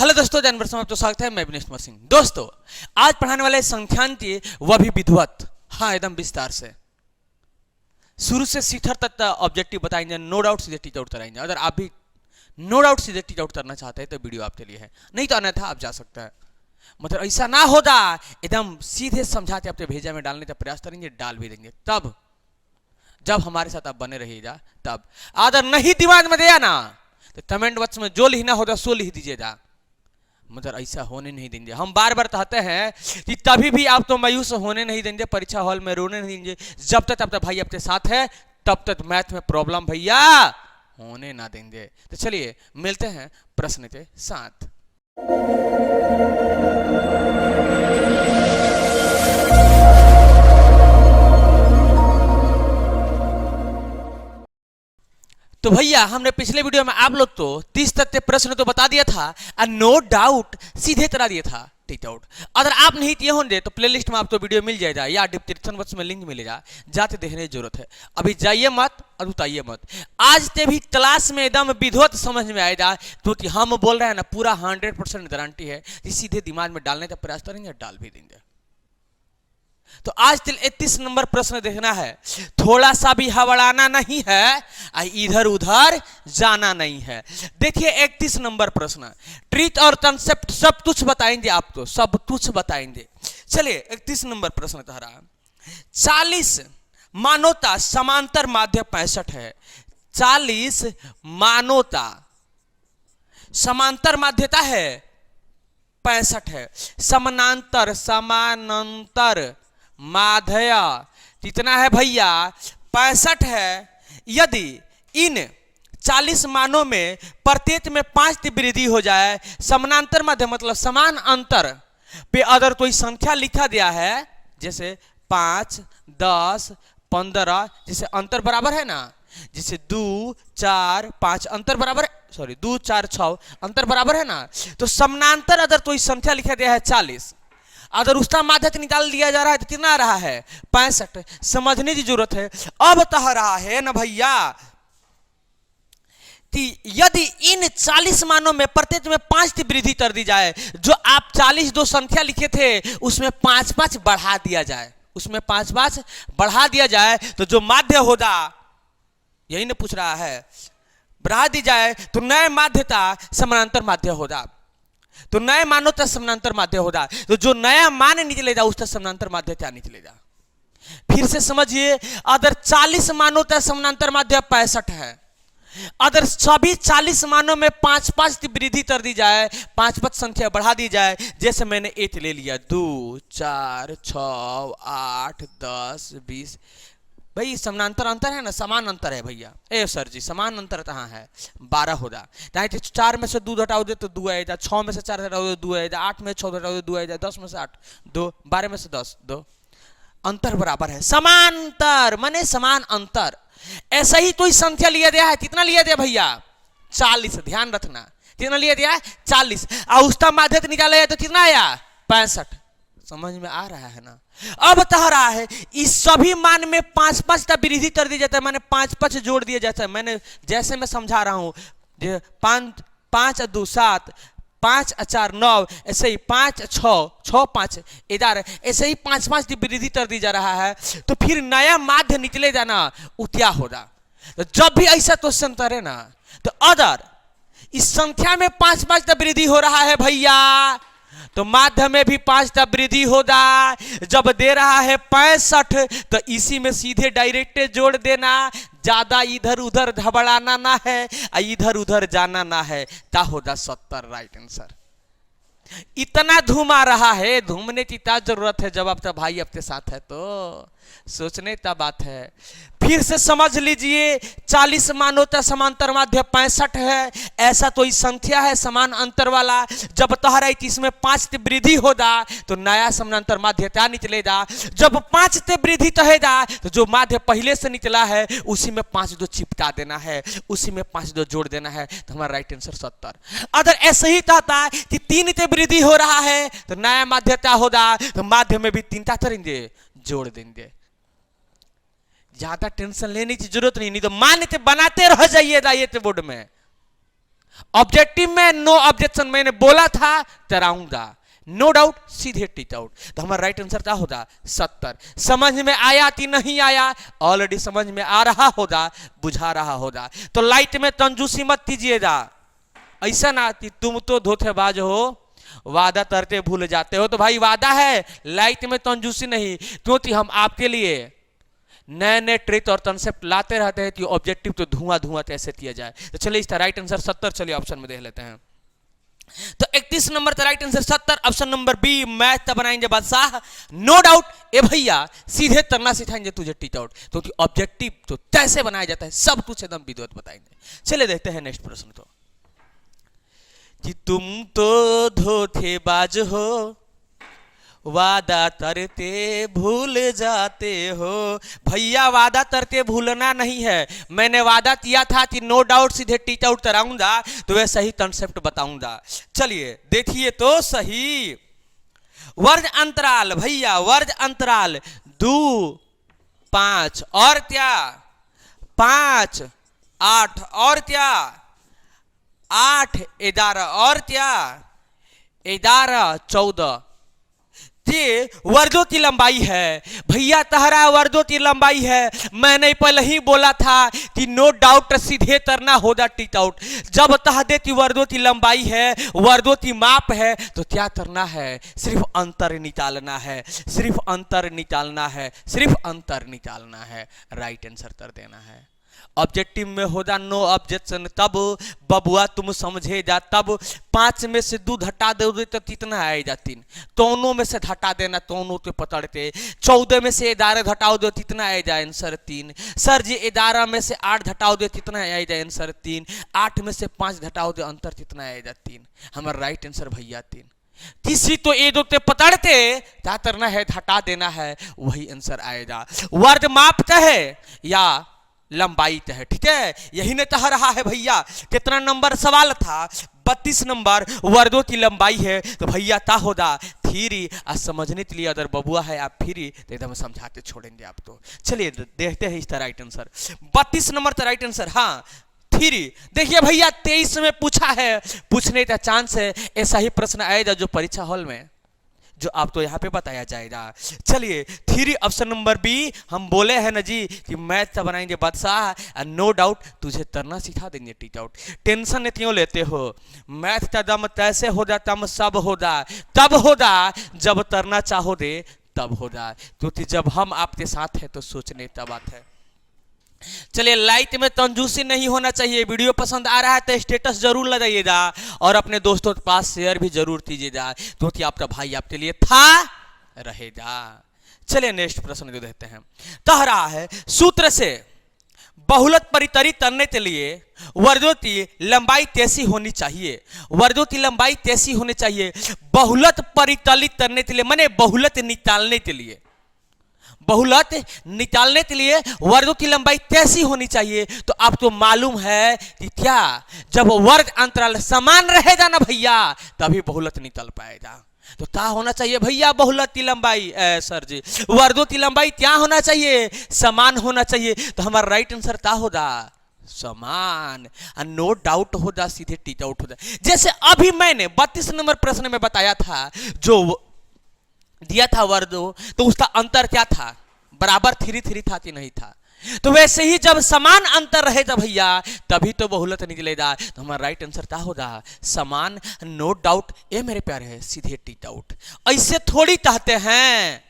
Hello दोस्तों, जानवर में आपका स्वागत है। मैं विनेश कुमार सिंह। दोस्तों, आज पढ़ाने वाले संख्यांकी वह भी विधिवत, हाँ एकदम विस्तार से शुरू से सीखर तक ऑब्जेक्टिव बताएंगे। नो डाउट सीधे टीच आउट कराएंगे। अगर आप भी नो डाउट सीधे टीच आउट करना चाहते हैं तो वीडियो आपके लिए है, नहीं तो अन्यथा आप जा सकते हैं। मतलब ऐसा ना होगा, एकदम सीधे समझाते आपके भेजा में डालने का प्रयास करेंगे, डाल भी देंगे। तब जब हमारे साथ आप बने रहिएगा तब। अगर नहीं दिमाग में दिया ना तो कमेंट बॉक्स में जो लिखना होगा सो लिख दीजिएगा। मगर ऐसा होने नहीं देंगे। हम बार बार कहते हैं कि कभी भी आप तो मायूस होने नहीं देंगे, परीक्षा हॉल में रोने नहीं देंगे। जब तक भाई आपके साथ है तब तक मैथ में प्रॉब्लम भैया होने ना देंगे। तो चलिए मिलते हैं प्रश्न के साथ। तो भैया हमने पिछले वीडियो में आप लोग तो 30 तक के प्रश्न तो बता दिया था और नो डाउट सीधे करा दिया था टीच आउट। अगर आप नहीं किए होंगे तो प्लेलिस्ट में आपको वीडियो मिल जाएगा या डिस्क्रिप्शन बॉक्स में लिंक मिलेगा, जाते देखने की जरूरत है। अभी जाइए मत और उताइए मत। आज से भी क्लास में एकदम विधिवत समझ में आएगा, क्योंकि हम बोल रहे हैं ना पूरा 100% गारंटी है कि सीधे दिमाग में डालने का प्रयास करेंगे, डाल भी देंगे। तो आज 31 नंबर प्रश्न देखना है। थोड़ा सा भी हबड़ाना नहीं है, इधर उधर जाना नहीं है। देखिए 31 नंबर प्रश्न, ट्रीट और कंसेप्ट सब कुछ बताएंगे, आपको सब कुछ बताएंगे। चलिए 31 नंबर प्रश्न कह रहा है 40 मानोता समांतर माध्य 65 है। 40 मानोता समांतर माध्यता है 65 है। समानांतर माध्य कितना है भैया 65 है। यदि इन 40 मानों में प्रत्येक में 5 की वृद्धि हो जाए, समानांतर माध्य मतलब समान अंतर पे अगर कोई संख्या लिखा गया है, जैसे 5, 10, 15, जैसे अंतर बराबर है ना, जैसे 2, 4, 5 अंतर बराबर, सॉरी 2, 4, 6 अंतर बराबर है ना। तो समानांतर अगर कोई संख्या लिखा गया है 40, अगर उसका माध्य निकाल दिया जा रहा है तो कितना आ रहा है 65। समझने की जरूरत है। अब कह रहा है ना भैया कि यदि इन 40 मानों में प्रत्येक में 5 की वृद्धि कर दी जाए, जो आप 40 दो संख्या लिखे थे उसमें 5-5 बढ़ा दिया जाए, उसमें 5-5 बढ़ा दिया जाए, तो जो माध्य होगा, यही ना पूछ रहा है, बढ़ा दी जाए तो नए माध्यता समानांतर माध्य होगा। तो नए मानो तक समानांतर माध्य होगा। तो जो नया मान निकलेगा उसका समानांतर माध्य क्या निकलेगा। फिर से समझिए, अगर 40 मानो तक समानांतर माध्य 65 है, अगर सभी 40 मानों में 5-5 की वृद्धि कर दी जाए, 5-5 संख्या बढ़ा दी जाए, जैसे मैंने 1 ले लिया, 2, 4, 6, 8, 10, 20। भाई समानांतर अंतर है ना, समान अंतर है भैया। ए सर जी समान अंतर कहाँ है, 12 होगा। 4 में से 2 घटाओ दे तो 2 आएगा, 6 में से 4 घटाओ दे 2 आएगा, 8 में 6 घटाओ दे 2 आएगा, 10 में से 8 2, 12 में से 10 2। अंतर बराबर है, समांतर माने समान अंतर। ऐसा ही कोई संख्या लिया गया है, कितना लिया गया भैया 40, ध्यान रखना कितना लिया गया 40, और उसका माध्य निकाला जाए तो कितना आया 65। समझ में आ रहा है ना। अब कह रहा है इस सभी मान में 5-5 का वृद्धि कर दिया जाता है, मैंने 5-5 जोड़ दिया जाता है। मैंने जैसे मैं समझा रहा हूं, 5 और 2 7, 5 और 4 9, ऐसे ही 5 6 6 5 11, ऐसे ही 5-5 की वृद्धि कर दी जा रहा है। तो फिर नया माध्य निकलेगा ना, वो क्या होगा। तो जब भी ऐसा क्वेश्चन करे ना, तो अगर इस संख्या में 5-5 का वृद्धि हो रहा है भैया, तो माध्य में भी 5 का वृद्धि होगा। जब दे रहा है 65, तो इसी में सीधे डायरेक्ट जोड़ देना, ज्यादा इधर उधर घबराना ना है, इधर उधर जाना ना है। क्या होगा 70 राइट आंसर। इतना धूम आ रहा है, धूमने की क्या जरूरत है जब आपका भाई आपके साथ है, तो सोचने का बात है। फिर से समझ लीजिए, 40 मानो तो समांतर माध्य 65 है। ऐसा तो इस संख्या है समान अंतर वाला, जब कह रहा है कि इसमें 5 की वृद्धि होगा तो नया समानांतर माध्य क्या निकलेगा। जब 5 से वृद्धि कहेगा तो जो माध्य पहले से निकला है उसी में 5 दो चिपटा देना है, उसी में 5 दो जोड़ देना है, तो हमारा राइट आंसर 70। अगर ऐसे ही कहता है कि 3 से वृद्धि हो रहा है तो नया माध्य क्या होगा, तो माध्य में भी 3 का करेंगे जोड़ देंगे। ज्यादा टेंशन लेने की जरूरत नहीं तो मान्यते बनाते रह जाइएगा ये बोर्ड में। ऑब्जेक्टिव में नो ऑब्जेक्शन मैंने बोला था तराऊंगा, नो डाउट सीधे टीट आउट। तो हमारा राइट आंसर क्या होगा 70। समझ में आया कि नहीं आया? ऑलरेडी समझ में आ रहा होगा, बुझा रहा होगा। तो लाइट में कंजूसी मत कीजिएगा, ऐसा ना कि तुम तो धोखेबाज हो, वादा करते भूल जाते हो। तो भाई वादा है, लाइट में कंजूसी नहीं, क्योंकि हम आपके लिए नए नए ट्रिक और कंसेप्ट लाते रहते हैं कि ऑब्जेक्टिव तो धुआं धुआं कैसे किया जाए। तो चलिए इसका राइट आंसर 70, चलिए ऑप्शन में देख लेते हैं। तो 31 नंबर का right answer 70, option number B math का बनाएंगे बादशाह। नो डाउट ए भैया सीधे तरना सिखाएंगे तुझे टीट आउट, क्योंकि ऑब्जेक्टिव तो कैसे बनाया जाता है सब कुछ एकदम विधिवत बताएंगे। चलिए देखते हैं नेक्स्ट प्रश्न। तो कि तुम तो धोखेबाज हो, वादा करते भूल जाते हो। भैया वादा करते भूलना नहीं है, मैंने वादा किया था कि नो डाउट सीधे टीट आउट कराऊंगा, तो वह सही कंसेप्ट बताऊंगा। चलिए देखिए तो सही। वर्ग अंतराल भैया, वर्ग अंतराल 2 5 और क्या 5 8 और क्या 8 11 और क्या 11 14। ये वर्गों की लंबाई है भैया, तहरा वर्गों की लंबाई है। मैंने पहले ही बोला था कि नो डाउट सीधे तरना होगा टीट आउट। जब तहदे की वर्गों की लंबाई है, वर्गों की माप है, तो क्या करना है? सिर्फ अंतर निकालना है, सिर्फ अंतर निकालना है, सिर्फ अंतर निकालना है। राइट आंसर कर देना है। ऑब्जेक्टिव में होगा नो ऑब्जेक्शन, तब बबुआ तुम समझे जा। तब 5 में से 2 घटा दोगे तो कितना आएगा 3। दोनों में से घटा देना, दोनों के पकड़ते। 14 में से 11 घटाओ दो कितना आएगा आंसर 3। सर जी 11 में से 8 घटाओ दो कितना आएगा आंसर 3। 8 में से 5 घटाओ दो अंतर कितना आएगा 3। हमारा राइट आंसर भैया 3। किसी तो ए दो ते पकड़ते क्या करना है? घटा देना है, वही आंसर आएगा। वर्ग माप है या लंबाई है, ठीक है, यही ने कह रहा है भैया। कितना नंबर सवाल था? 32 नंबर। वर्गों की लंबाई है तो भैया क्या होगा 3। आज समझने के लिए अगर बबुआ है आप फ्री तो एकदम समझाते छोड़ेंगे आप। तो चलिए देखते हैं इसका राइट आंसर। 32 नंबर का राइट आंसर हाँ 3। देखिए भैया 23 में पूछा है, पूछने का चांस है, ऐसा ही प्रश्न आएगा जो परीक्षा हॉल में, जो आपको यहाँ पे बताया जाएगा। चलिए 3 ऑप्शन नंबर बी। हम बोले हैं ना जी कि मैथ का बनाएंगे बादशाह, नो डाउट तुझे तरना सिखा देंगे टीट आउट। टेंशन क्यों लेते हो? मैथ का दम कैसे होगा? तम सब होगा, तब होगा जब तरना चाहोगे तब होगा, क्योंकि जब हम आपके साथ हैं तो सोचने का बात है। चलिए लाइट में कंजूसी नहीं होना चाहिए। वीडियो पसंद आ रहा है तो स्टेटस जरूर लगाइएगा और अपने दोस्तों के पास शेयर भी जरूर कीजिएगा, क्योंकि आपका भाई आपके लिए था रहेगा। चलिए नेक्स्ट प्रश्न जो देखते हैं। कह रहा है सूत्र से बहुलक परितरित करने के लिए वर्गों की लंबाई कैसी होनी चाहिए? वर्गों की लंबाई कैसी होनी चाहिए? बहुलक परितलित करने के लिए माने बहुलक निकालने के लिए, बहुलक निकालने के लिए वर्गों की लंबाई कैसी होनी चाहिए? तो आपको मालूम है कि क्या जब वर्ग अंतराल समान रहेगा ना भैया तभी बहुलक निकल पाएगा। तो क्या होना चाहिए भैया? बहुलक की लंबाई सर जी वर्गों की लंबाई क्या होना चाहिए? समान होना चाहिए। तो हमारा राइट आंसर क्या होगा? समान। नो डाउट होगा सीधे टीट आउट होगा। जैसे अभी मैंने 32 नंबर प्रश्न में बताया था, जो दिया था वर्ग, तो उसका अंतर क्या था? बराबर 3 था कि नहीं था? तो वैसे ही जब समान अंतर रहेगा भैया तभी तो बहुलक निकलेगा। तो हमारा राइट आंसर क्या होगा? समान। नो डाउट ये मेरे प्यारे है सीधे टीट आउट। ऐसे थोड़ी कहते हैं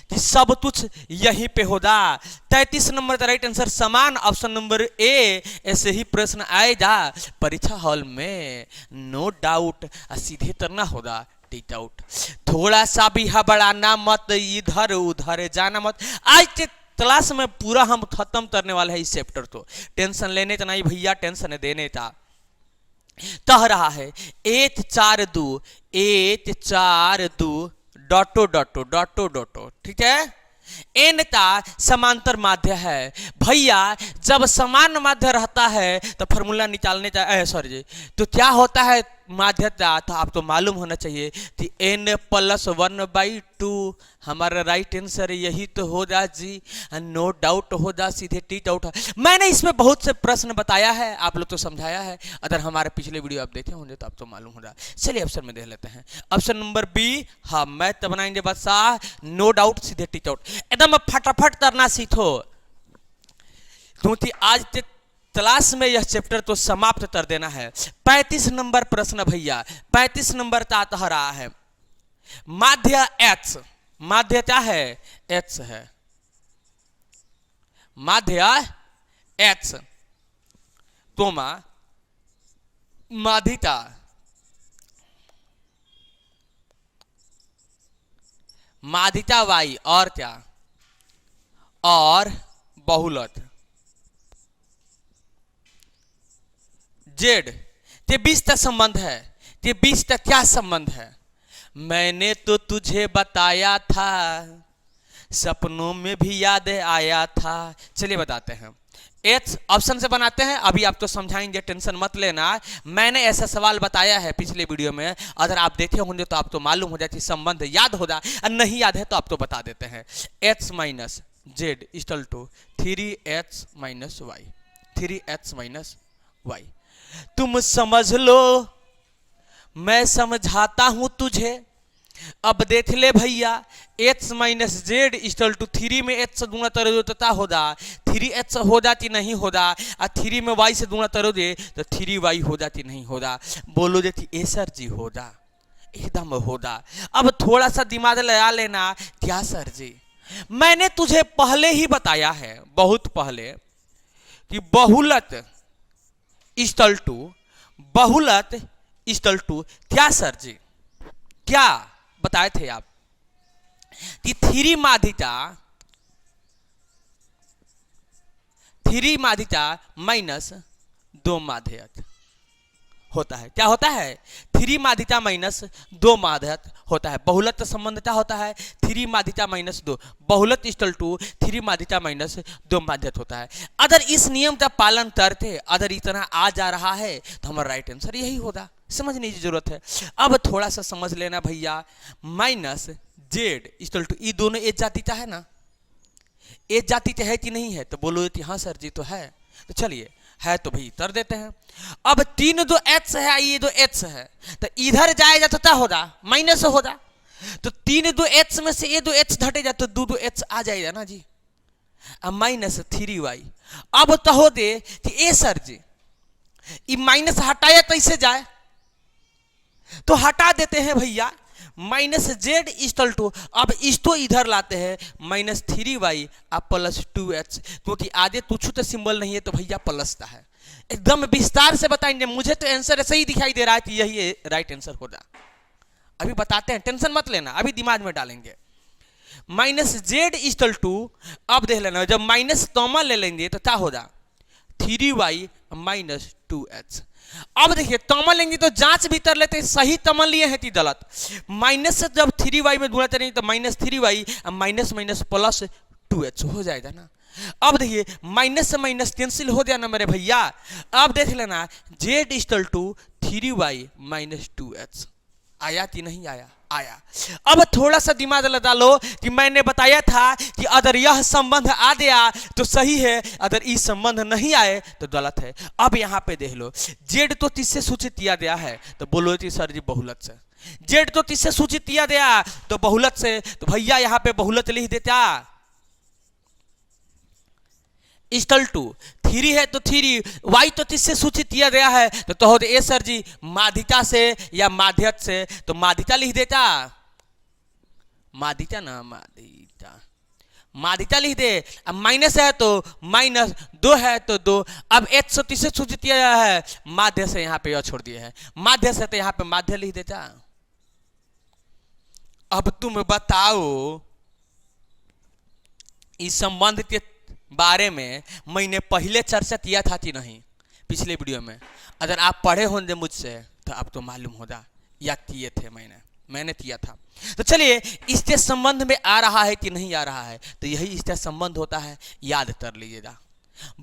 कि सब कुछ यहीं पे होगा। 33 नंबर का राइट आंसर समान, ऑप्शन नंबर ए। ऐसे ही प्रश्न आएगा परीक्षा हॉल में, नो डाउट सीधे करना होगा टीट आउट। थोड़ा सा भी हबड़ाना मत, इधर उधर जाना मत। आज के क्लास में पूरा हम खत्म करने वाले हैं इस चैप्टर को। टेंशन लेने का नहीं भैया, टेंशन देने का। कह रहा है 1 4 2 1 4 2 डॉटो डॉटो डॉटो डॉटो, ठीक है। एन का समांतर माध्य है भैया। जब समान माध्य रहता है तो फॉर्मूला निकालने का सॉरी तो क्या होता है? माध्यता, तो आपको मालूम होना चाहिए कि n+1/2 हमारा राइट आंसर यही तो होगा जी, नो डाउट होगा, सीधे टी डाउट। मैंने इसमें बहुत से प्रश्न बताया है, आप लोग तो समझाया है, अगर हमारे पिछले वीडियो आप देखे होंगे तो आपको मालूम होगा। चलिए ऑप्शन में देख लेते हैं, ऑप्शन नंबर बी। हाँ, मैथ बनाएंगे बादशाह, नो डाउट, सीधे टी डाउट। एकदम फटाफट करना सीखो, क्योंकि आज क्लास में यह चैप्टर तो समाप्त कर देना है। 35 नंबर प्रश्न भैया, 35 नंबर का आ रहा है। माध्य x, माध्य क्या है? x है, माध्य x, तो माध्यिका, माध्यिका y, और क्या? और बहुलक जेड के बीच का संबंध है। के बीच का क्या संबंध है? मैंने तो तुझे बताया था, सपनों में भी याद आया था। चलिए बताते हैं, एच ऑप्शन से बनाते हैं, अभी आप तो समझाएंगे, टेंशन मत लेना। मैंने ऐसा सवाल बताया है पिछले वीडियो में, अगर आप देखे होंगे तो आपको मालूम हो जाए, संबंध याद होगा, और नहीं याद है तो आप तो बता देते हैं। h minus Z equal to 3h minus Y, 3h minus Y. तुम समझ लो, मैं समझाता हूं तुझे, अब देख ले भैया। h minus Z equal to 3 में h से गुणा करोगे होगा 3h होगा कि नहीं होगा, और 3 में y से गुणा करोगे तो 3y होगा कि नहीं होगा। बोलोगे कि ए सर जी होगा, एकदम होगा। अब थोड़ा सा दिमाग लगा लेना, क्या सर जी, मैंने तुझे पहले ही बताया है, बहुत पहले, कि बहुलक इक्वल टू, बहुलक इक्वल टू क्या सर जी, क्या बताए थे आप कि 3 माध्यिका माइनस 2 माध्यक होता है। क्या होता है? 3 माध्यिका माइनस 2 माध्यक होता है। बहुलक संबंध क्या होता है? 3 माध्यिका माइनस 2, बहुलक इक्वल टू 3 माध्यिका माइनस 2 माध्यक होता है। अगर इस नियम का पालन करते, अगर इतना आ जा रहा है तो हमारा राइट आंसर यही होगा। समझने की जरूरत है। अब थोड़ा सा समझ लेना भैया, माइनस जेड इक्वल टू, ये दोनों एक जाति का है ना, एक जाति का है कि नहीं है? तो बोलो कि हाँ सर जी तो है। तो चलिए, है तो भाई कर देते हैं। अब 3 दो h है, ये दो h है, तो इधर जाएगा तो क्या होगा? माइनस होगा। तो 3 दो h में से ये दो h घटेगा तो 2 h आ जाएगा ना जी, अब माइनस 3y। अब कहो दे कि ए सर जी, ये माइनस हटाया कैसे जाए? तो हटा देते हैं भैया, माइनस जेड इक्वल टू, अब इसको इधर लाते हैं, माइनस 3y अब प्लस 2h, क्योंकि आगे कुछ तो सिंबल नहीं है तो भैया प्लस का है। एकदम विस्तार से बताएंगे, मुझे तो आंसर ऐसे ही दिखाई दे रहा है कि यही राइट आंसर होगा। अभी बताते हैं, टेंशन मत लेना, अभी दिमाग में डालेंगे। माइनस जेड इक्वल टू, अब देख लेना, जब माइनस कॉमन ले लेंगे तो क्या होगा? 3y minus 2h। अब देखिए कॉमन लेंगे तो जांच भी कर लेते हैं, सही कॉमन लिए हैं कि गलत। माइनस से जब 3y में गुणा करेंगे तो minus 3y minus minus plus 2h हो जाएगा ना। अब देखिए माइनस से माइनस कैंसिल हो गया ना मेरे भैया। अब देख लेना, z equal to 3y minus 2h आया कि नहीं आया? आया। अब थोड़ा सा दिमाग लगा लो कि मैंने बताया था कि अगर यह संबंध आ गया तो सही है, अगर इस संबंध नहीं आए तो गलत है। अब यहाँ पे देख लो, जेड तो किससे सूचित किया गया है? तो बोलो कि सर जी बहुलक से। जेड तो किससे सूचित किया गया? तो बहुलक से। तो भैया यहाँ पे बहुलक लिख देता, इक्वल टू 3 है तो 3, y तो किससे सूचित किया गया है? तो कहो ए सर जी माध्यिका से या माध्यक से, तो माध्यिका लिख देता, माध्यिका ना, माध्यिका, माध्यिका लिख दे। अब माइनस है तो माइनस, 2 है तो 2। अब h से किससे सूचित किया गया है? माध्य से, यहाँ पे यह छोड़ दिया है माध्य से, तो यहाँ पे माध्य लिख देता। अब तुम बताओ, इस संबंध के बारे में मैंने पहले चर्चा किया था कि नहीं पिछले वीडियो में? अगर आप पढ़े होंगे मुझसे तो आपको मालूम होगा, या किए थे, मैंने किया था। तो चलिए, इसके संबंध में आ रहा है कि नहीं आ रहा है? तो यही इसका संबंध होता है, याद कर लीजिएगा।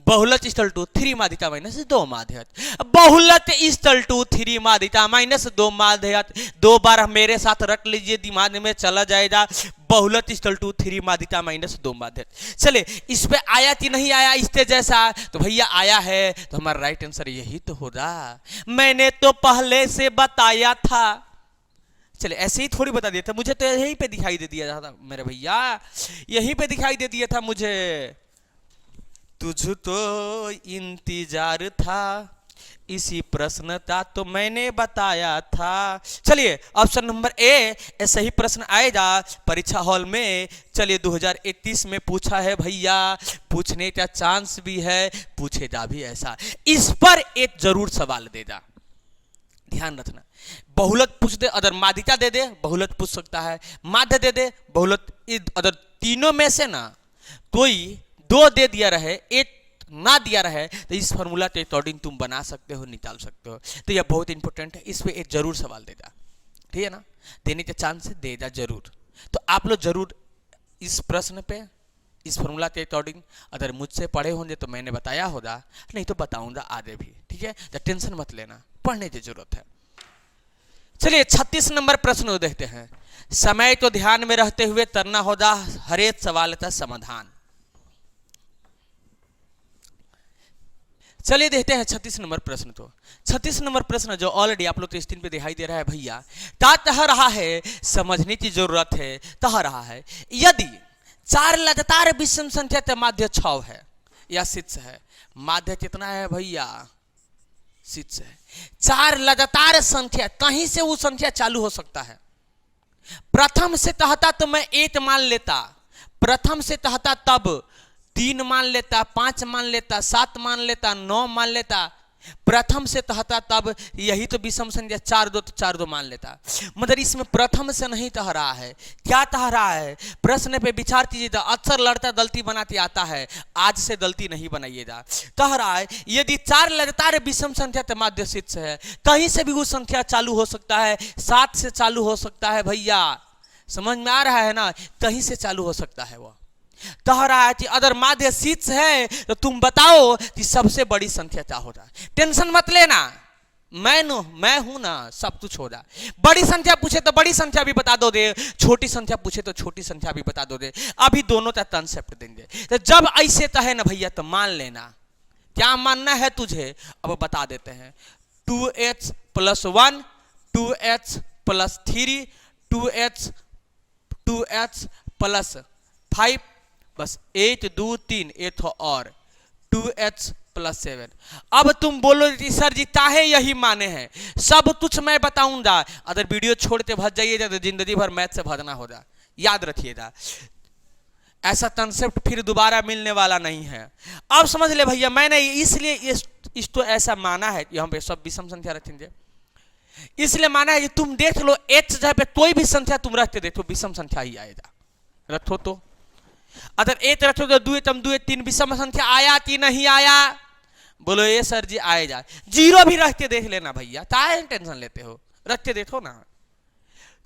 बहुलक इक्वल टू 3 माध्यिका माइनस 2 माध्यक। बहुलक इक्वल टू 3 माध्यिका माइनस 2 माध्यक। 2 बार मेरे साथ रट लीजिए, दिमाग में चला जाएगा। बहुलक इक्वल टू 3 माध्यिका माइनस 2 माध्यक। चले इस पे आया कि नहीं आया इसके जैसा, तो भैया आया है, तो हमारा राइट आंसर यही तो होगा। मैंने तो पहले से बताया था। चले ऐसे ही थोड़ी बता दिया था, मुझे तो यहीं पे दिखाई दे दिया था मेरे भैया, यहीं पे दिखाई दे दिया था मुझे। तुझ तो इंतजार था, इसी प्रश्न का तो मैंने बताया था। चलिए ऑप्शन नंबर ए, ऐसा ही प्रश्न आएगा परीक्षा हॉल में। चलिए 2031 में पूछा है भैया, पूछने का चांस भी है, पूछेगा भी ऐसा। इस पर एक जरूर सवाल देगा, ध्यान रखना। बहुलक पूछ दे, अगर माध्यिका दे दे बहुलक पूछ सकता है, माध्य दे दे बहुलक, अगर तीनों में से ना कोई 2 दे दिया रहे, एक ना दिया रहे, तो इस फॉर्मूला के अकॉर्डिंग तुम बना सकते हो, निकाल सकते हो। तो यह बहुत इंपॉर्टेंट है, इस पे एक जरूर सवाल देगा, ठीक है ना, देने के चांस देगा जरूर। तो आप लोग जरूर इस प्रश्न पे, इस फॉर्मूला के अकॉर्डिंग अगर मुझसे पढ़े होंगे तो मैंने बताया होगा, नहीं तो बताऊंगा आगे भी, ठीक है। तो टेंशन मत लेना, पढ़ने की जरूरत है। चलिए 36 नंबर प्रश्न को देखते हैं। समय को ध्यान में रहते हुए करना होगा हर एक सवाल का समाधान। चलिए देखते हैं 36 नंबर प्रश्न। तो 36 नंबर प्रश्न जो ऑलरेडी आप लोग को स्क्रीन पे दिखाई दे रहा है भैया, कह रहा है, समझने की जरूरत है, कह रहा है यदि 4 लगातार विषम संख्या का माध्य 6 है या 6 है, माध्य कितना है भैया 6 है। 4 लगातार संख्या, कहीं से वो संख्या चालू हो सकता है। प्रथम से कहता तो मैं 1 मान लेता, प्रथम से कहता तब 3 मान लेता, 5 मान लेता, 7 मान लेता, 9 मान लेता। प्रथम से कहता तब यही तो विषम संख्या 4 2 तो 4 2 मान लेता। मगर इसमें प्रथम से नहीं कह रहा है, क्या कह रहा है, प्रश्न पे विचार कीजिएगा। अक्सर लड़का गलती बनाते आता है, आज से गलती नहीं बनाइएगा। कह रहा है यदि 4 लगातार विषम संख्या के माध्य 6 है, कहीं से भी वो संख्या चालू हो सकता है, 7 से चालू हो सकता है भैया, समझ में आ रहा है ना, कहीं से चालू हो सकता है। वो कह रहा है कि अगर माध्य 6 है तो तुम बताओ कि सबसे बड़ी संख्या क्या होगा। टेंशन मत लेना, मैं हूं ना, सब कुछ होगा। बड़ी संख्या पूछे तो बड़ी संख्या भी बता दो दे, छोटी संख्या पूछे तो छोटी संख्या भी बता दो दे। अभी दोनों का कंसेप्ट देंगे। तो जब ऐसे कहे ना भैया तो मान लेना। क्या मानना है तुझे, अब बता देते हैं। 2h + 1, 2h + 3, 2h + 5, बस 1 2 3 एक और 2h + 7। अब तुम बोलो सर जी काहे यही माने हैं, सब कुछ मैं बताऊंगा। अगर वीडियो छोड़ के भज जाइएगा तो जिंदगी भर मैथ से भजना होगा, याद रखिएगा। ऐसा कंसेप्ट फिर दोबारा मिलने वाला नहीं है। अब समझ ले भैया, मैंने इसलिए इस तो ऐसा माना है, यहाँ पे सब विषम संख्या रखेंगे, इसलिए माना है कि तुम देख लो h जगह पे कोई भी संख्या तुम रखते देखो विषम संख्या ही आएगा। रखो तो, अगर 1 रखो तो 2 2 3 विषम संख्या आया कि नहीं आया, बोलो ये सर जी आएगा। 0 भी रख के देख लेना भैया, काहे टेंशन लेते हो, रख के देखो ना।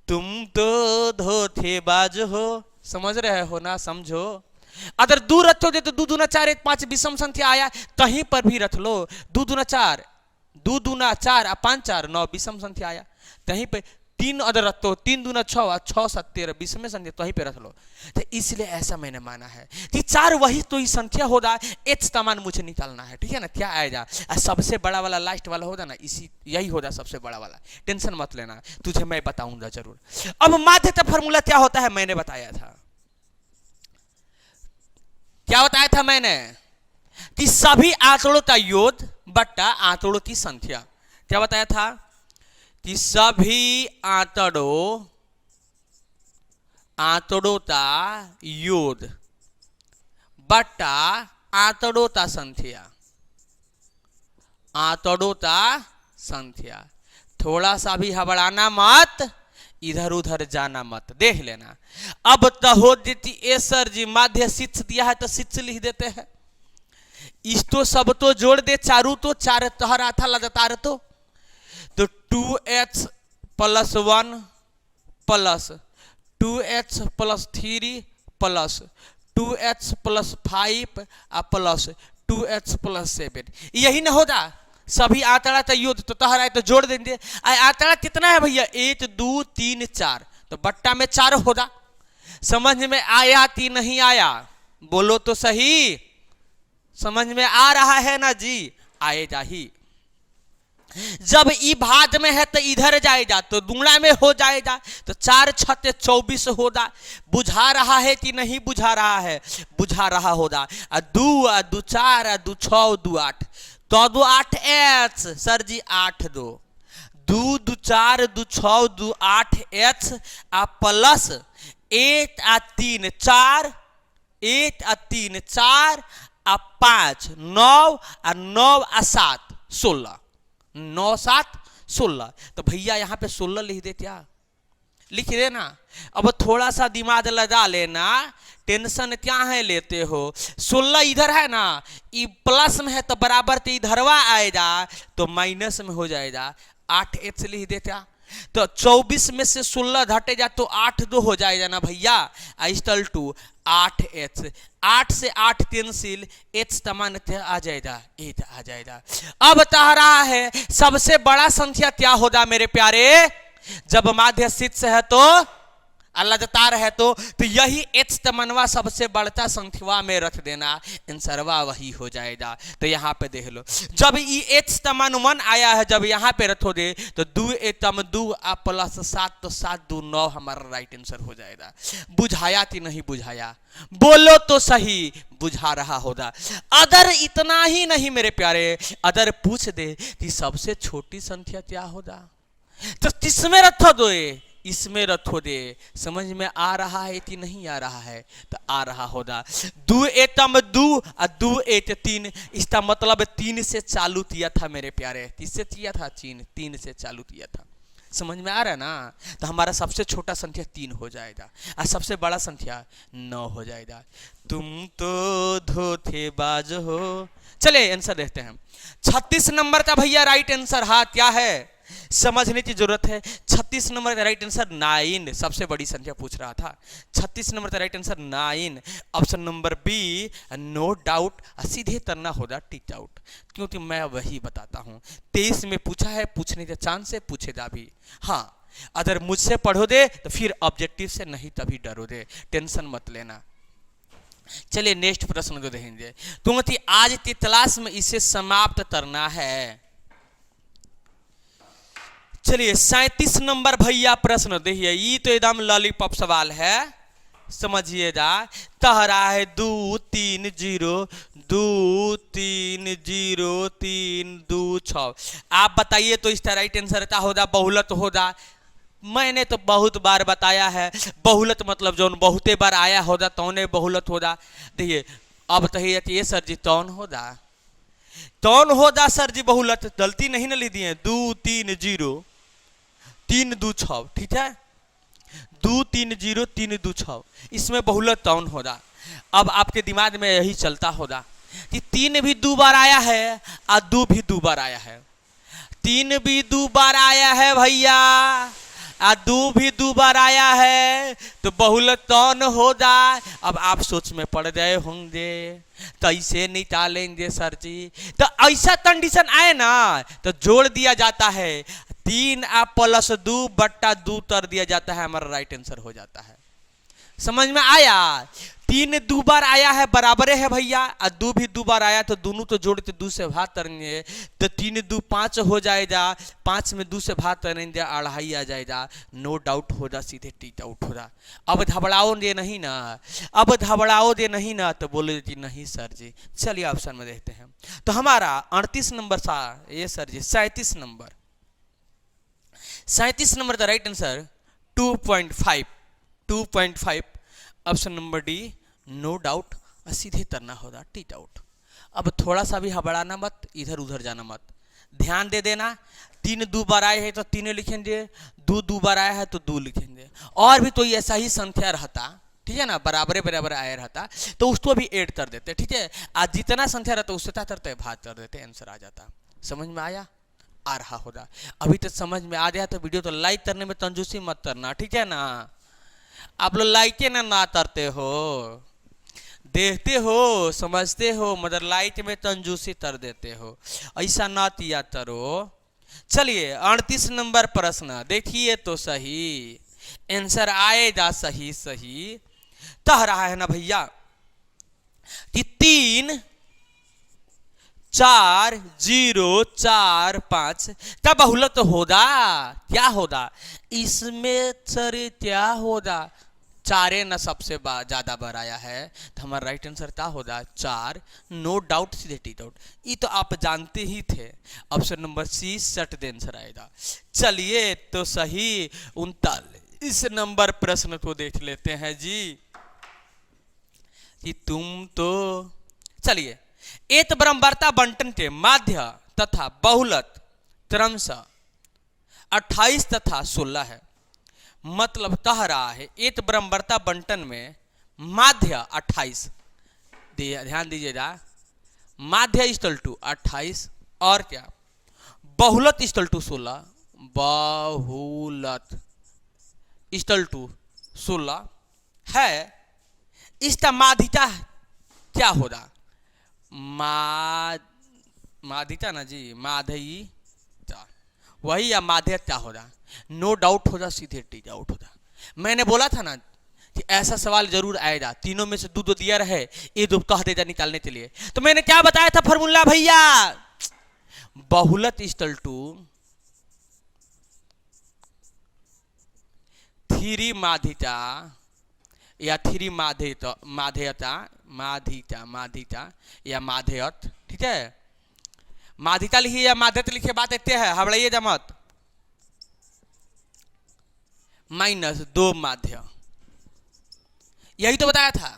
तुम तो धोखेबाज हो, समझ रहे हो ना, समझो। अगर 2 रखोगे तो 2 दूना 4 1 5 विषम संख्या आया, कहीं पर भी रख लो। 2 दूना 4, 2 दूना 4 5 4 9 विषम संख्या आया, कहीं पे 3 अदर रख दो, 3 दूना 6 6 7 13 विषम संख्या तो वहीं पे रख लो। तो इसलिए ऐसा मैंने माना है कि 4 वही तो ही संख्या होगा, h का मान मुझे निकालना है, ठीक है ना। क्या आएगा, सबसे बड़ा वाला लास्ट वाला होगा ना, इसी यही होगा सबसे बड़ा वाला। टेंशन मत लेना, तुझे मैं बताऊंगा जरूर। अब माध्य का फॉर्मूला क्या होता है मैंने बताया था, क्या बताया था मैंने, कि सभी आंकड़ों का योग बट्टा आंकड़ों की संख्या। क्या बताया था, कि सभी आंकड़ों का योग बट्टा आंकड़ों का संख्या, आंकड़ों का संख्या। थोड़ा सा भी हबड़ाना मत, इधर उधर जाना मत, देख लेना। अब तो हो देती ए सर जी माध्य 6 दिया है तो 6 लिख देते हैं, इस तो सब तो जोड़ दे, चारू तो 4 तहरा था लगातार तो 2h + 1 + 2h + 3 + 2h + 5 + 2h plus 7 यही ना होगा। सभी आंकड़ा तो युद्ध तो तहरा तो जोड़ देंगे। आंकड़ा कितना है भैया 1 2 3 4 तो बट्टा में 4 होगा। समझ में आया कि नहीं आया? बोलो तो सही। समझ में आ रहा है ना जी? आएगा ही। जब ई भाग में है तो इधर जाएगा तो दुगना में हो जाएगा तो 4 6 24 होगा। बुझा रहा है कि नहीं बुझा रहा है? बुझा रहा होगा। 2 2 4 2 6 2 8 तो 2 8 एच सर जी 8 2 2 2 4 2 6 2 8 एच आ प्लस 1 आ 3 4 1 आ 3 4 आ 5 9 आ 9 आ 7 16 9 7 16 तो भैया यहाँ पे 16 लिख दे क्या? लिख देना। अब थोड़ा सा दिमाग लगा लेना, टेंशन क्या है लेते हो? 16 इधर है ना, ये प्लस में है तो बराबर तो इधरवा आएगा तो माइनस में हो जाएगा। 8h लिख देता तो 24 में से 16 घटेगा तो 8 2 हो जाएगा ना भैया। आइस्टल टू 8h 8 से 8 कैंसिल h तमान आ जाएगा 8 आ जाएगा। अब बता रहा है सबसे बड़ा संख्या क्या होगा मेरे प्यारे? जब माध्य सिद्ध है तो अल्लाह जता रहे तो यही h तमनवा सबसे बढ़ता संख्या में रख देना, आंसरवा वही हो जाएगा। तो यहाँ पे देख लो जब ये h तमन 1 आया है, जब यहाँ पे रखोगे तो 2 तम 2 प्लस 7 तो 7 2 9 हमारा राइट आंसर हो जाएगा। बुझाया कि नहीं बुझाया? बोलो तो सही। बुझा रहा होगा। अदर इतना ही नहीं मेरे प्यारे, अदर पूछ दे कि सबसे छोटी संख्या क्या होगा तो किसमें रखो दो? इसमें रखो दे। समझ में आ रहा है कि नहीं आ रहा है? तो आ रहा होगा। 2 तम 2 और 2 8 3 इसका मतलब 3 से चालू किया था मेरे प्यारे। किससे किया था? 3 से चालू किया था। समझ में आ रहा है ना? तो हमारा सबसे छोटा संख्या 3 हो जाएगा और सबसे बड़ा संख्या 9 हो जाएगा। तुम तो धोखेबाज हो। चलिए आंसर देखते हैं। 36 नंबर का भैया राइट आंसर हाँ क्या है समझने की जरूरत है। 36 नंबर का राइट आंसर 9, सबसे बड़ी संख्या पूछ रहा था। 36 नंबर का right answer 9। Option number B no doubt सीधे तरना होगा टिक आउट, क्योंकि मैं वही बताता हूँ। 23 में पूछा है, पूछने के चांस है, पूछेगा भी। हाँ अगर मुझसे पढ़ो दे तो फिर ऑब्जेक्टिव से, नहीं तभी डरो दे, टेंशन मत लेना। चलिए नेक्स्ट प्रश्न को देखेंगे। क्योंकि आज की क्लास में इसे समाप्त करना है। चलिए 37 नंबर भैया प्रश्न देखिए, ये तो एकदम लॉलीपॉप सवाल है, समझिएगा। तहरा है 2 3 0 2 3 0 3 2 6। आप बताइए तो इसका राइट आंसर क्या होगा? बहुलक होगा। मैंने तो बहुत बार बताया है, बहुलक मतलब जो बहुते बार आया होगा तो ने बहुलक होगा। देखिए अब तो ये सर जी तौन होगा सर जी बहुलक, गलती नहीं ना ली दिए। 2 3 0 3 2 6 ठीक है। 2 3 0 3 2 6 इसमें बहुलक तौन होगा। अब आपके दिमाग में यही चलता होगा कि 3 भी 2 बार आया है और 2 भी 2 बार आया है। 3 भी 2 बार आया है भैया और 2 भी 2 बार आया है तो बहुलक तौन होगा। अब आप सोच में पड़ गए होंगे कैसे निकालेंगे सर जी? तो ऐसा कंडीशन आए ना तो जोड़ दिया जाता है, 3 प्लस 2 बट्टा 2 कर दिया जाता है, हमारा राइट आंसर हो जाता है। समझ में आया? 3 2 बार आया है बराबर है भैया, और 2 भी 2 बार आया तो दोनों तो जोड़ के 2 से भाग करेंगे तो 3 2 5 हो जाएगा। 5 में 2 से भाग करेंगे 2.5 आ जाएगा। नो डाउट होगा, सीधे टिक आउट होगा। अब घबराओ दे नहीं ना, अब घबराओ दे नहीं ना तो बोले जी नहीं सर जी। चलिए ऑप्शन में देखते हैं। तो हमारा 38 नंबर था ये सर जी। 37 नंबर 37 नंबर का right answer 2.5 option number D no doubt सीधे तरना होगा टिक आउट। अब थोड़ा सा भी हबड़ाना मत, इधर उधर जाना मत, ध्यान दे देना। 3 2 बार आए हैं तो 3 लिखेंगे, 2 2 बार आया है तो 2 लिखेंगे। और भी तो ऐसा ही संख्या रहता, ठीक है ना, बराबर बराबर आया रहता तो उसको भी ऐड कर देते, ठीक है। आज जितना संख्या रहता उससे क्या करते भाग कर देते, आंसर आ जाता। समझ में आया? आ रहा होगा। अभी तक समझ में आ गया तो वीडियो तो लाइक करने में कंजूसी मत करना, ठीक है ना। आप लोग लाइक ना करते हो। देखते हो, समझते हो, मगर लाइट में कंजूसी कर देते हो, ऐसा ना किया करो। चलिए 38 नंबर प्रश्न देखिए तो सही, आंसर आएगा सही सही। कह रहा है ना भैया कि 3 4 0 4 5 का बहुलक होगा, क्या होगा इसमें? सर क्या होगा? चारे न सबसे ज्यादा बढ़ाया है, तो हमारा राइट आंसर क्या होगा? 4। नो डाउट, सीधे टी डाउट, ये तो आप जानते ही थे। ऑप्शन नंबर सी सट दे आंसर आएगा। चलिए तो सही 39 नंबर प्रश्न को देख लेते हैं जी, कि तुम तो चलिए एक ब्रह्मवार्ता बंटन के माध्य तथा बहुलक क्रमशः 28 तथा 16 है। मतलब कह रहा है एक ब्रह्मवार्ता बंटन में माध्य 28, ध्यान दीजिएगा, माध्य इक्वल टू 28 और क्या बहुलक इक्वल टू 16, बहुलक इक्वल टू 16 है। इसका माध्यिका क्या होगा? माध्यिका ना जी, माध्यिका वही, या माध्य क्या होगा? नो डाउट होगा, सीधे टी डाउट होगा। मैंने बोला था ना कि ऐसा सवाल जरूर आएगा, तीनों में से दो दिया रहे, ये दो कह देगा निकालने के लिए। तो मैंने क्या बताया था फॉर्मूला भैया? बहुलक इक्वल टू 3 माध्यिका या 3 माध्यता या माध्यत, ठीक है? माध्यिका लिखिए या माध्यत लिखिए, बात इतने है, हबड़ाइए मत। -2 माध्य, यही तो बताया था,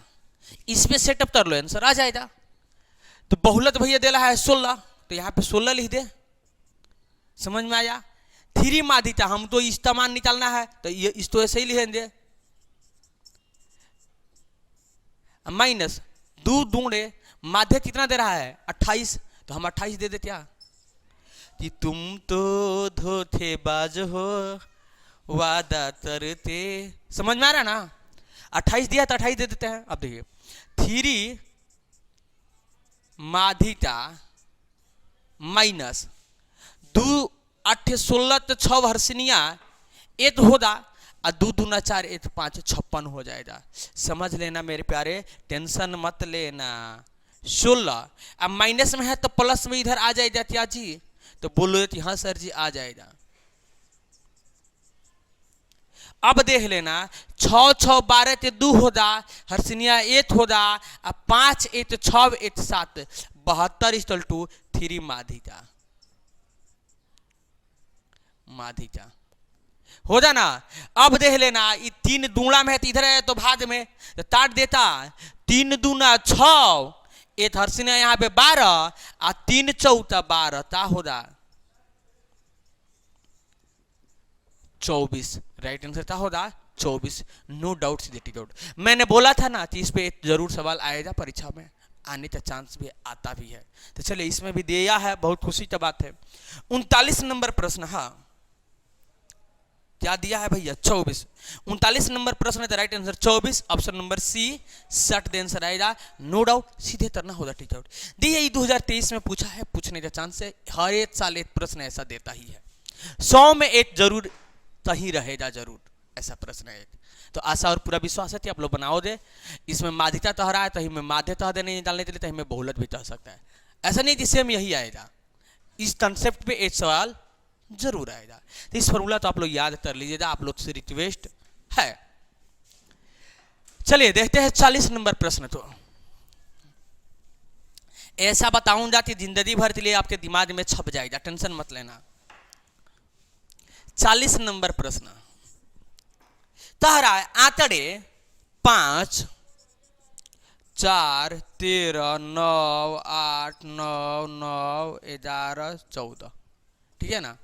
इसमें सेटअप कर लो, आंसर आ जाएगा। तो बहुलक भैया दे रहा है 16, तो यहाँ पे 16 लिख दे, समझ में आया? 3 माध्यिका, हम तो इसका मान निकालना है, तो ये इस तो ऐसे ही लिखेंगे, -2 दूंगे माध्य कितना दे रहा है? 28, तो हम 28 दे दे क्या? कि तुम तो धोखेबाज हो वादा करते, समझ में आ रहा है ना? 28 दिया तो 28 दे देते हैं। अब देखिए 3 माध्यिका -2 8 16 तो 6 हर्षनिया, एक होगा, और 2 दूना 4 1 5 56 हो जाएगा। समझ लेना मेरे प्यारे, टेंशन मत लेना। 16 अब माइनस में है तो प्लस में इधर आ जाएगा क्या जी? तो बोलो कि हाँ सर जी आ जाएगा। अब देख लेना 6 6 12 ते 2 होगा, हर्षनिया 8 होगा, अब 5 8 6 8 7 72 इक्वल टू 3 माध्यिका हो जाना। अब देख लेना ये 3 दूना में है तो इधर है, तो भाग में तो ताट देता 3 दूना 6, एक हर्षनिया यहाँ पे 12 और 3 चौथा 12 ता होगा 24। राइट आंसर क्या होगा? 24। नो डाउट, सीधे डाउट। मैंने बोला था ना कि इस पे जरूर सवाल आएगा, परीक्षा में आने का चांस भी आता भी है। तो चलिए इसमें भी दिया है, बहुत खुशी की बात है। 39 नंबर प्रश्न, हाँ क्या दिया है भैया? 24। 39 नंबर प्रश्न है, right answer 24, option number C सट द आंसर आएगा। नो डाउट, सीधे करना होगा, टी डाउट। दिए 2023 में पूछा है, पूछने का चांस है, हर एक साल एक प्रश्न ऐसा देता ही है, 100 में एक जरूर कहीं रहेगा, जरूर ऐसा प्रश्न है। तो आशा और पूरा विश्वास है कि आप लोग बनाओगे। इसमें माध्यता तह रहा है, तो में माध्य तह देने डालने के लिए, तो में बहुलक भी तह सकता है। ऐसा नहीं कि सेम यही आएगा, इस कंसेप्ट पे एक सवाल जरूर आएगा। तो इस फॉर्मूला तो आप लोग याद कर लीजिएगा, आप लोग से रिक्वेस्ट है। चलिए देखते हैं 40 नंबर प्रश्न। तो ऐसा बताऊंगा कि जिंदगी भर के लिए आपके दिमाग में छप जाएगा, टेंशन मत लेना। 40 नंबर प्रश्न कह रहा है आंकड़े 5 4 13 9 8 9 9 11 14, ठीक है ना?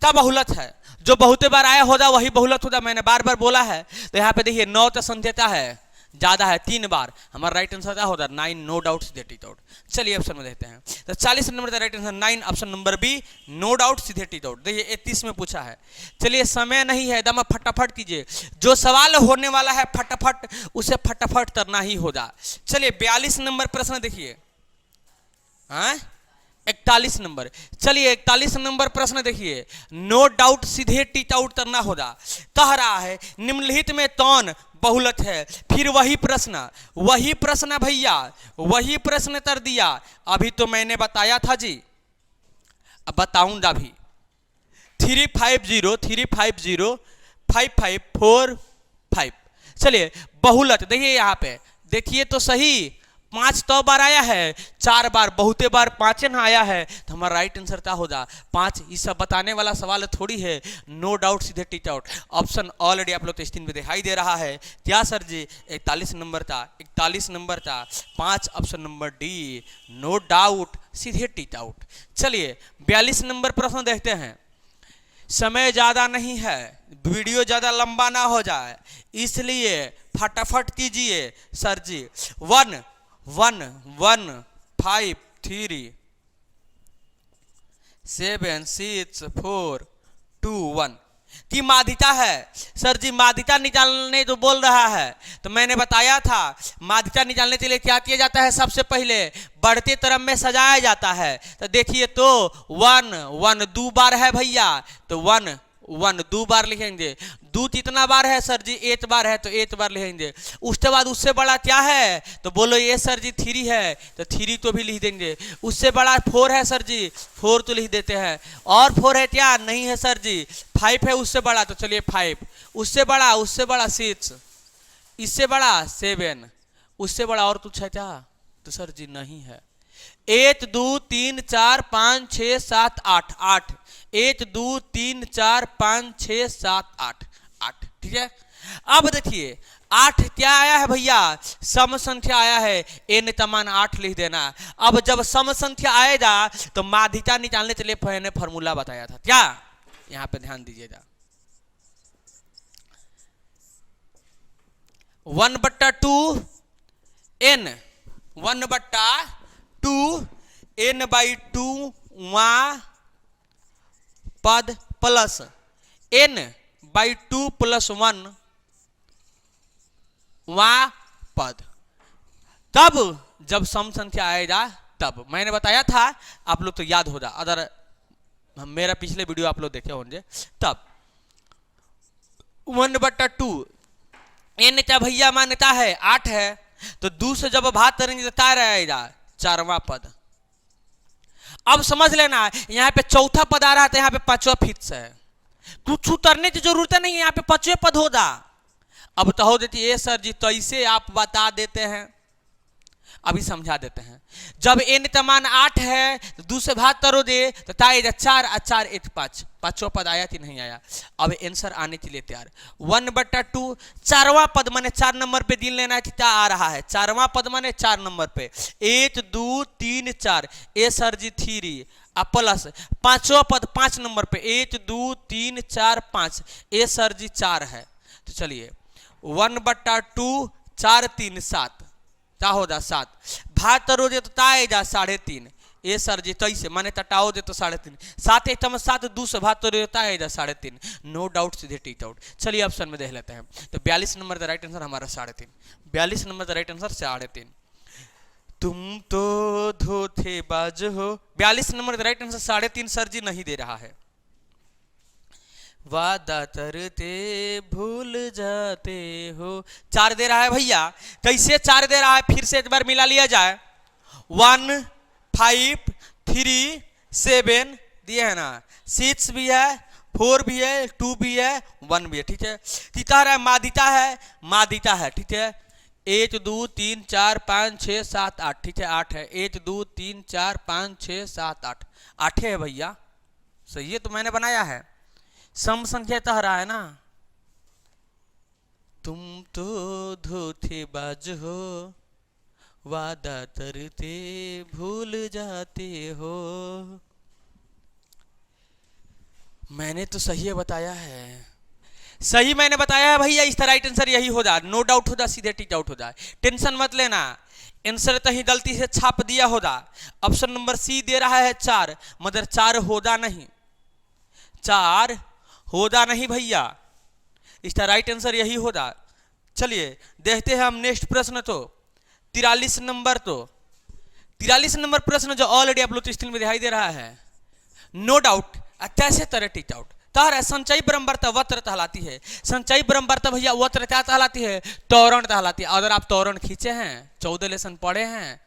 का बहुलक है, जो बहुत बार आया होगा वही बहुलक होगा। मैंने बार बार बोला है। तो यहाँ पे देखिए 9 तो संख्या है ज्यादा है 3 बार, हमारा राइट आंसर क्या होता है 9, नो डाउट सीधे टी आउट। चलिए ऑप्शन में देखते हैं, तो 40 नंबर का right answer 9, option number B no doubt सीधे टी आउट। देखिए 31 में पूछा है। चलिए समय नहीं है, एकदम फटाफट कीजिए, जो सवाल होने वाला है फटाफट उसे फटाफट करना ही होगा। चलिए 42 नंबर प्रश्न देखिए, हाँ 41 नंबर। चलिए 41 नंबर प्रश्न देखिए, नो डाउट सीधे टीट आउट करना होगा। कह रहा है निम्नलिखित में कौन बहुलक है, फिर वही प्रश्न भैया, वही प्रश्न कर दिया। अभी तो मैंने बताया था जी, अब बताऊंगा भी। 350 चलिए बहुलक देखिए, यहाँ पे देखिए तो सही, 5 तो बार आया है, 4 बार बहुते बार 5 ना आया है, तो हमारा राइट आंसर क्या होगा 5। ये सब बताने वाला सवाल थोड़ी है, नो डाउट सीधे टीच आउट। ऑप्शन ऑलरेडी आप लोग तो स्क्रीन पे दिखाई दे रहा है, क्या सर जी 41 नंबर था, 41 नंबर था 5, option number D no doubt सीधे टीच आउट। चलिए 42 नंबर प्रश्न देखते हैं। समय ज़्यादा नहीं है, वीडियो ज़्यादा लंबा ना हो जाए, इसलिए फटाफट कीजिए सर जी। 1 1 1 5 3 7 6 4 2 1 की माध्यता है सर जी। माध्यता निकालने तो बोल रहा है, तो मैंने बताया था माध्यता निकालने के लिए क्या किया जाता है, सबसे पहले बढ़ते क्रम में सजाया जाता है। तो देखिए तो 1 1 2 बार है भैया, तो 1 1 2 बार लिखेंगे। 2 कितना बार है सर जी, 8 बार है, तो 8 बार लिखेंगे। उसके बाद उससे बड़ा क्या है, तो बोलो ये सर जी 3 है, तो 3 तो भी लिख देंगे। उससे बड़ा 4 है सर जी, 4 तो लिख देते हैं। और 4 है क्या, नहीं है सर जी। 5 है उससे बड़ा, तो चलिए 5। उससे बड़ा 6, इससे बड़ा 7, उससे बड़ा और कुछ है क्या, तो सर जी नहीं है। 1 2 3 4 5 6 7 8 8 1 2 3 4 5 6 7 8 8, ठीक है। अब देखिए 8 क्या आया है भैया, सम संख्या आया है, n का मान 8 लिख देना। अब जब सम संख्या आएगा तो माध्यता निकालने के लिए मैंने फॉर्मूला बताया था, क्या यहां पे ध्यान दीजिएगा। 1/2 n 1/2 n/2 वहाँ पद प्लस n/2 + 1 वहाँ पद। तब जब सम संख्या आएगा तब मैंने बताया था, आप लोग तो याद होगा, अगर मेरा पिछले वीडियो आप लोग देखे होंगे। तब 1/2 n क्या भैया मान्यता है 8 है, तो 2 से जब भाग करेंगे तो क्या रहेगा 4वां पद। अब समझ लेना यहाँ पे चौथा पद आ रहा है, तो यहाँ पे 5वां फिक्स है, कुछ उतरने की जरूरत नहीं है, यहाँ पे 5वें पद होगा। अब तो हो देती है सर जी, तो इसे आप बता देते हैं, अभी समझा देते हैं। जब n का मान 8 है तो 2 से भाग करोगे तो ताएगा 4 और 4 1 5, 5वां पद आया कि नहीं आया। अब आंसर आने के लिए तैयार। 1/2 4वां पद माने 4 नंबर पे गिन लेना है कि क्या आ रहा है, 4वां पद माने 4 नंबर पे 1 2 3 4 ए सर जी 3 प्लस 5वां पद 5 नंबर पे 1 2 3 4 5 ए सर जी 4 है। तो चलिए 1/2 4 3 7 क्या होगा 7, भाग करोगे तो आएगा 3.5 ए सर जी 23 माने टटाओगे तो 3.5, 7 1 7 2 से भाग करोगे तो आएगा 3.5, नो डाउट सीधे टीच आउट। चलिए ऑप्शन में देख लेते हैं, तो 42 नंबर का राइट आंसर हमारा 3.5, 42 नंबर का राइट आंसर 3.5। तुम तो धोखेबाज हो, 42 नंबर का राइट आंसर 3.5 सर जी नहीं दे रहा है। वादा करते भूल जाते हो 4 दे रहा है भैया, कैसे 4 दे रहा है, फिर से एक बार मिला लिया जाए। 1 5 3 7 दिए है ना, 6 भी है, 4 भी है, 2 भी है, 1 भी है, ठीक है। कितना है, माध्यता है, ठीक है। 1 2 3 4 5 6 7 8, ठीक है 8 है। 1 2 3 4 5 6 7 8, 8 है भैया, सही है, तो मैंने बनाया है। सम संख्या तो रहा है ना। तुम तो धोखेबाज हो, वादा करते भूल जाते हो। मैंने तो सही बताया है, सही मैंने बताया है भैया, इसका राइट आंसर यही हो जाए, नो डाउट हो जाए, सीधे टिक आउट हो जाए, टेंशन मत लेना। आंसर तो ही गलती से छाप दिया होगा। ऑप्शन नंबर सी दे रहा है 4, मगर 4 होगा नहीं, 4 होगा नहीं भैया, इसका राइट आंसर यही होगा। चलिए देखते हैं हम नेक्स्ट प्रश्न। तो 43 नंबर, तो 43 नंबर प्रश्न जो ऑलरेडी आप लोग स्क्रीन में दिखाई दे रहा है, नो डाउट कैसे तरह टिक आउट तार है। संचयी परम्परता वत्र कहलाती है, संचयी परम्परता भैया वत्र क्या कहलाती है, तोरण कहलाती है। अगर आप तोरण खींचे हैं, 14 लेसन पढ़े हैं,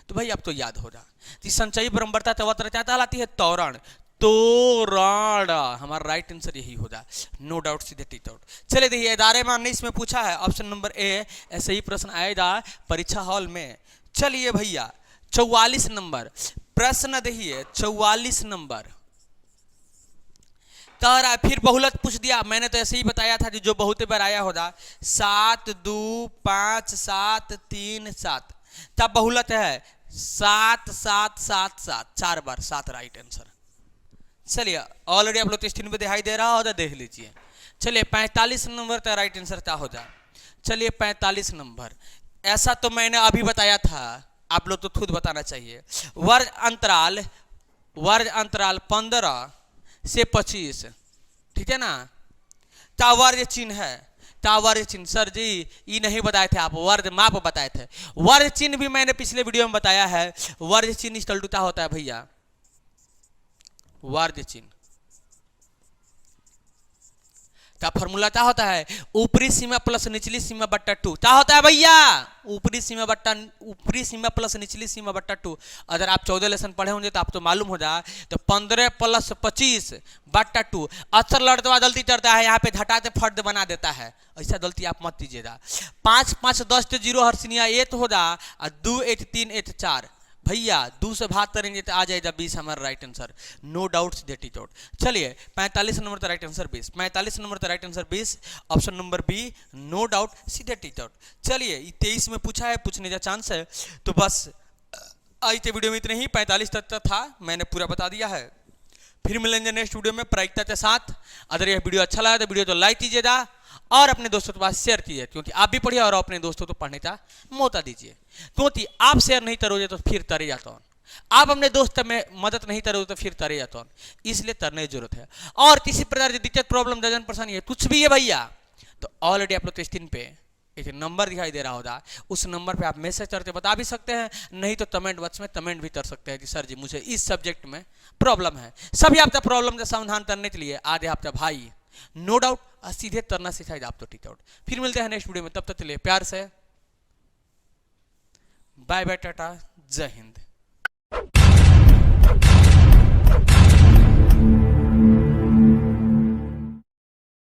तो भाई आप तो याद हो रहा, संचयी परम्परता वत्र क्या कहलाती है, तोरण, तोरण। हमारा राइट आंसर यही होगा, नो डाउट, सीधे टिक आउट। चले देखिए 11 में 19 में पूछा है, ऑप्शन नंबर ए, ऐसे ही प्रश्न आएगा परीक्षा हॉल में। चलिए भैया 44 नंबर प्रश्न देखिए, 44 नंबर तारा फिर बहुलक पूछ दिया। मैंने तो ऐसे ही बताया था जो बहुत बार आया होगा, 7 2 5 7 3 7, तब बहुलक है 7 7 7 7, 4 बार 7 राइट आंसर। चलिए ऑलरेडी आप लोग तो स्क्रीन पे दिखाई दे रहा होगा, देख लीजिए। चलिए 45 नंबर का राइट आंसर क्या हो जाए। चलिए 45 नंबर, ऐसा तो मैंने अभी बताया था, आप लोग तो खुद बताना चाहिए। वर्ग अंतराल 15 से 25, ठीक है ना, तावर्ग चिन्ह है, तावर्ग चिन्ह। सर जी ये नहीं बताए थे आप, वर्ग माप बताए थे। वर्ग चिन्ह भी मैंने पिछले वीडियो में बताया है। वर्ग चिन्ह इक्वल होता है भैया, वर्ग चिन्ह का फॉर्मूला क्या होता है, ऊपरी सीमा प्लस निचली सीमा बट्टा 2। क्या होता है भैया, ऊपरी सीमा प्लस निचली सीमा बट्टा 2। अगर आप 14 लेसन पढ़े होंगे तो आप तो मालूम हो जाए, तो 15 + 25 बट्टा 2। अक्सर लड़का गलती करता है, यहाँ पे घटाते फर्द बना देता है, ऐसा गलती आप मत कीजिएगा। 5 5 10 तो 0 हर्षनिया 1 होगा, और 2 1 3 1 4 भैया 2 से भाग करेंगे तो आ जाएगा 20, हमारा right answer, no doubt, that is out. चलिए 45 नंबर का राइट आंसर 20, 45 नंबर का right answer 20, option number B, no doubt, सीधे टिक आउट। चलिए 23 में पूछा है, पूछने का चांस है, तो बस आज के वीडियो में इतने ही, 45 तक था, मैंने पूरा बता दिया है। फिर मिलेंगे नेक्स्ट वीडियो में प्रायिकता के साथ। अगर यह वीडियो अच्छा लगा तो वीडियो तो लाइक कीजिएगा और अपने दोस्तों के पास शेयर कीजिए, क्योंकि आप भी पढ़िए और अपने दोस्तों को पढ़ने का मौका दीजिए। क्योंकि आप शेयर नहीं करोगे तो फिर तरे जाता हूँ, आप अपने दोस्त में मदद नहीं करोगे तो फिर तरे जाता हूँ, इसलिए तरने की जरूरत है। और किसी प्रकार की दिक्कत, प्रॉब्लम, दर्जन परेशानी है, कुछ भी है भैया, तो ऑलरेडी आप लोग स्क्रीन पे एक नंबर दिखाई दे रहा होगा, उस नंबर पे आप मैसेज करके बता भी सकते हैं, नहीं तो कमेंट बॉक्स में कमेंट भी कर सकते हैं कि सर जी मुझे इस सब्जेक्ट में प्रॉब्लम है। सभी आपका प्रॉब्लम का समाधान करने के लिए आज आपका भाई नो डाउट सीधे तरना सिखाएगा, आप तो टिक आउट। फिर मिलते हैं नेक्स्ट वीडियो में, तब तक के लिए प्यार से बाय बाय, टाटा, जय हिंद।